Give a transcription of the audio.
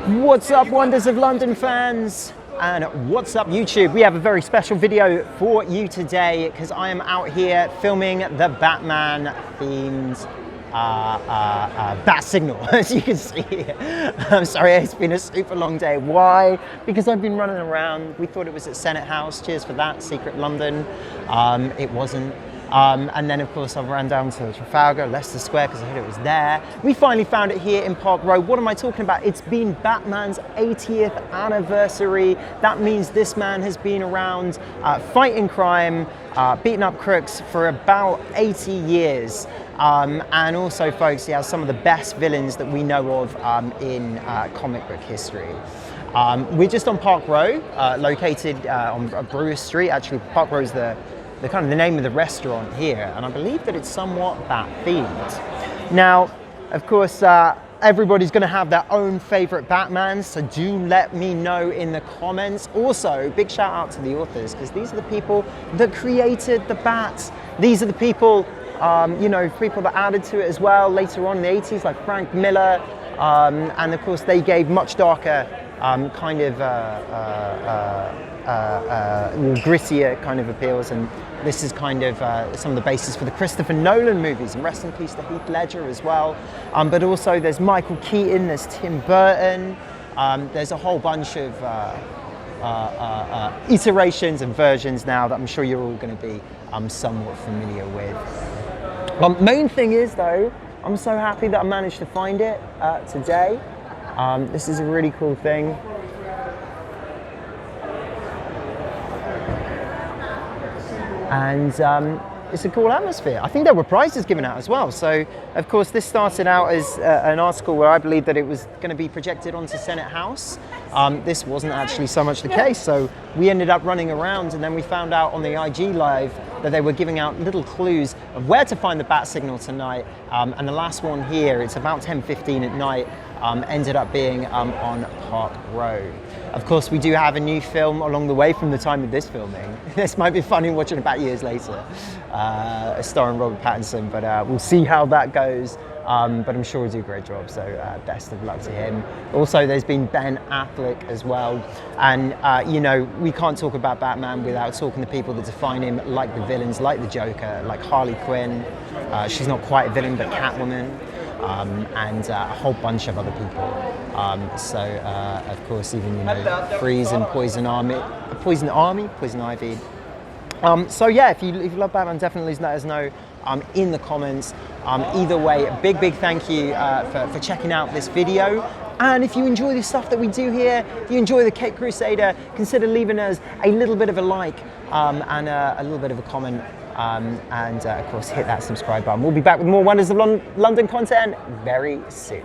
What's up, Wonders of London fans? And what's up, YouTube? We have a very special video for you today because I am out here filming the Batman themed bat signal, as you can see here. I'm sorry, it's been a super long day. Why? Because I've been running around. We thought it was at Senate House. Cheers for that, secret London. It wasn't. And then, of course, I ran down to Trafalgar, Leicester Square, because I heard it was there. We finally found it here in Park Row. What am I talking about? It's been Batman's 80th anniversary. That means this man has been around fighting crime, beating up crooks for about 80 years. And also, folks, he has some of the best villains that we know of in comic book history. We're just on Park Row, located on Brewer Street. Actually, Park Row is the kind of the name of the restaurant here, and I believe that it's somewhat bat themed. Now, of course, everybody's going to have their own favorite Batmans, so do let me know in the comments. Also, big shout out to the authors, because these are the people that created the bats. These are the people, people that added to it as well later on in the 80s, like Frank Miller, and of course they gave much darker grittier kind of appeals, and this is kind of some of the basis for the Christopher Nolan movies, and rest in peace to Heath Ledger as well. But also there's Michael Keaton, there's Tim Burton, there's a whole bunch of iterations and versions now that I'm sure you're all going to be somewhat familiar with. Main thing is though, I'm so happy that I managed to find it today. This is a really cool thing. And it's a cool atmosphere. I think there were prizes given out as well. So, of course, this started out as an article where I believed that it was going to be projected onto Senate House. This wasn't actually so much the case. So we ended up running around, and then we found out on the IG Live that they were giving out little clues of where to find the bat signal tonight. And the last one here, it's about 10:15 at night, ended up being on Park Row. Of course, we do have a new film along the way from the time of this filming. This might be funny watching about years later, starring Robert Pattinson, but we'll see how that goes. But I'm sure he'll do a great job, so best of luck to him. Also, there's been Ben Affleck as well. And, we can't talk about Batman without talking to people that define him, like the villains, like the Joker, like Harley Quinn. She's not quite a villain, but Catwoman. And a whole bunch of other people. Of course, even Freeze and Poison Ivy. So yeah, if you love Batman, definitely let us know in the comments. Either way, a big thank you for checking out this video. And if you enjoy the stuff that we do here, if you enjoy the Cape Crusader, consider leaving us a little bit of a like and a little bit of a comment. Of course, hit that subscribe button. We'll be back with more Wonders of London content very soon.